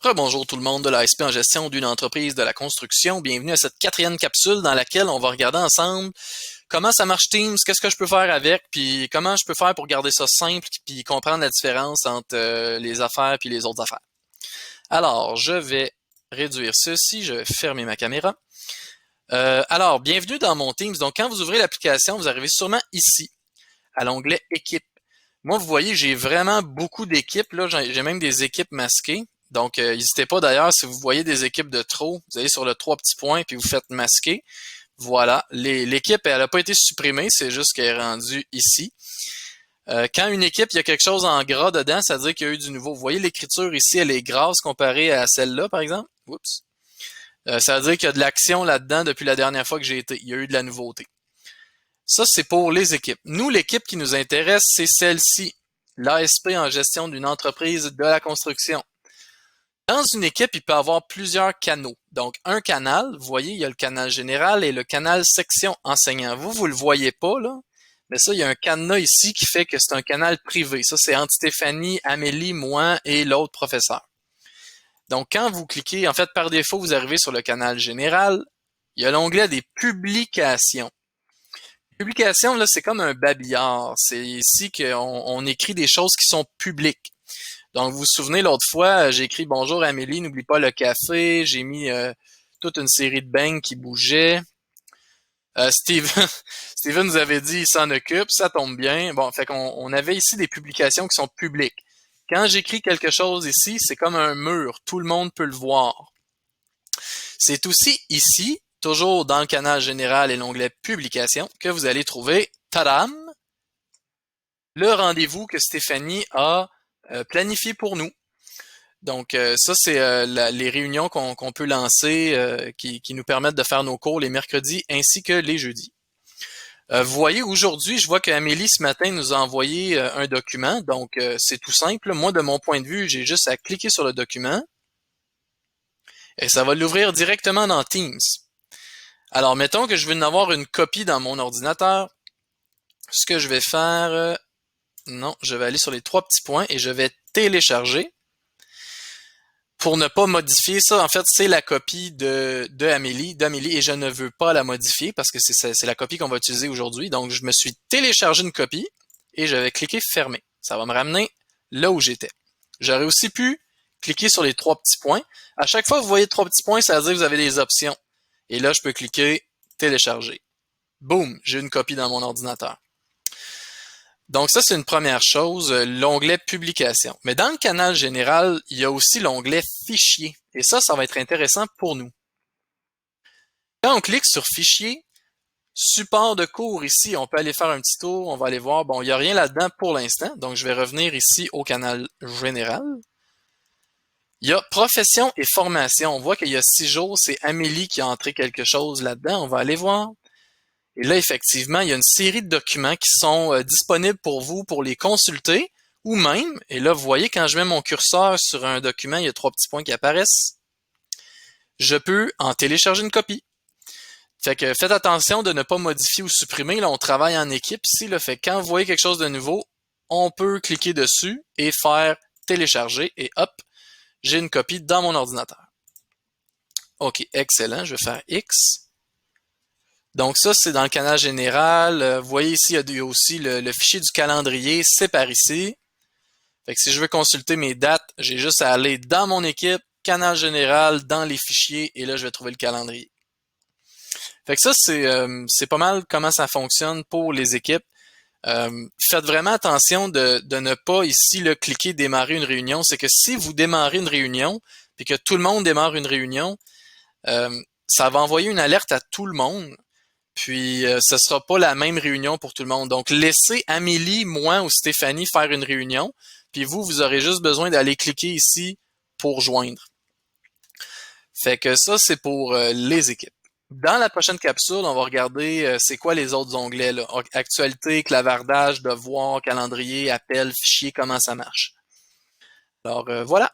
Rebonjour tout le monde de l'ASP en gestion d'une entreprise de la construction. Bienvenue à cette quatrième capsule dans laquelle on va regarder ensemble comment ça marche Teams, qu'est-ce que je peux faire avec, puis comment je peux faire pour garder ça simple, puis comprendre la différence entre les affaires puis les autres affaires. Alors, je vais réduire ceci, je vais fermer ma caméra. Alors, bienvenue dans mon Teams. Donc, quand vous ouvrez l'application, vous arrivez sûrement ici, à l'onglet Équipe. Moi, vous voyez, j'ai vraiment beaucoup d'équipes. Là, j'ai même des équipes masquées. Donc, n'hésitez pas d'ailleurs, si vous voyez des équipes de trop, vous allez sur le 3 petits points puis vous faites masquer. Voilà, l'équipe, elle n'a pas été supprimée, c'est juste qu'elle est rendue ici. Quand une équipe, il y a quelque chose en gras dedans, ça veut dire qu'il y a eu du nouveau. Vous voyez, l'écriture ici, elle est grasse comparée à celle-là, par exemple. Oups. Ça veut dire qu'il y a de l'action là-dedans depuis la dernière fois que j'ai été. Il y a eu de la nouveauté. Ça, c'est pour les équipes. Nous, l'équipe qui nous intéresse, c'est celle-ci. L'ASP en gestion d'une entreprise de la construction. Dans une équipe, il peut y avoir plusieurs canaux. Donc, un canal, vous voyez, il y a le canal général et le canal section enseignant. Vous le voyez pas, là. Mais ça, il y a un cadenas ici qui fait que c'est un canal privé. Ça, c'est entre Stéphanie, Amélie, moi et l'autre professeur. Donc, quand vous cliquez, en fait, par défaut, vous arrivez sur le canal général. Il y a l'onglet des publications. Publication, là, c'est comme un babillard. C'est ici qu'on écrit des choses qui sont publiques. Donc, vous vous souvenez, l'autre fois, j'ai écrit « Bonjour Amélie, n'oublie pas le café ». J'ai mis toute une série de beignes qui bougeaient. Steven nous avait dit « Il s'en occupe », ça tombe bien. Bon, fait qu'on avait ici des publications qui sont publiques. Quand j'écris quelque chose ici, c'est comme un mur. Tout le monde peut le voir. C'est aussi ici, toujours dans le canal général et l'onglet Publications, que vous allez trouver, tadam, le rendez-vous que Stéphanie a planifié pour nous. Donc, ça, c'est les réunions qu'on peut lancer qui nous permettent de faire nos cours les mercredis ainsi que les jeudis. Vous voyez, aujourd'hui, je vois qu'Amélie, ce matin, nous a envoyé un document. Donc, c'est tout simple. Moi, de mon point de vue, j'ai juste à cliquer sur le document et ça va l'ouvrir directement dans Teams. Alors, mettons que je veux en avoir une copie dans mon ordinateur. Ce que je vais faire... non, je vais aller sur les 3 petits points et je vais télécharger. Pour ne pas modifier ça, en fait, c'est la copie d'Amélie, et je ne veux pas la modifier parce que c'est la copie qu'on va utiliser aujourd'hui. Donc, je me suis téléchargé une copie et je vais cliquer Fermer. Ça va me ramener là où j'étais. J'aurais aussi pu cliquer sur les 3 petits points. À chaque fois que vous voyez 3 petits points, ça veut dire que vous avez des options. Et là, je peux cliquer Télécharger. Boum, j'ai une copie dans mon ordinateur. Donc ça, c'est une première chose, l'onglet Publication. Mais dans le canal général, il y a aussi l'onglet Fichier. Et ça va être intéressant pour nous. Quand on clique sur Fichier, support de cours ici, on peut aller faire un petit tour, on va aller voir. Bon, il n'y a rien là-dedans pour l'instant, donc je vais revenir ici au canal général. Il y a Profession et formation. On voit qu'il y a 6 jours, c'est Amélie qui a entré quelque chose là-dedans. On va aller voir. Et là, effectivement, il y a une série de documents qui sont disponibles pour vous pour les consulter ou même, et là, vous voyez, quand je mets mon curseur sur un document, il y a 3 petits points qui apparaissent. Je peux en télécharger une copie. Fait que faites attention de ne pas modifier ou supprimer. Là, on travaille en équipe ici. Là, fait que quand vous voyez quelque chose de nouveau, on peut cliquer dessus et faire télécharger et hop, j'ai une copie dans mon ordinateur. OK, excellent. Je vais faire X. Donc ça, c'est dans le canal général. Vous voyez ici, il y a aussi le fichier du calendrier, c'est par ici. Fait que si je veux consulter mes dates, j'ai juste à aller dans mon équipe, canal général, dans les fichiers, et là, je vais trouver le calendrier. Fait que ça, c'est pas mal comment ça fonctionne pour les équipes. Faites vraiment attention de ne pas ici là, cliquer démarrer une réunion. C'est que si vous démarrez une réunion, puis que tout le monde démarre une réunion, ça va envoyer une alerte à tout le monde. Puis, ce sera pas la même réunion pour tout le monde. Donc, laissez Amélie, moi ou Stéphanie faire une réunion. Puis vous aurez juste besoin d'aller cliquer ici pour joindre. Fait que ça, c'est pour les équipes. Dans la prochaine capsule, on va regarder c'est quoi les autres onglets, là. Actualité, clavardage, devoir, calendrier, appel, fichier, comment ça marche. Alors, voilà.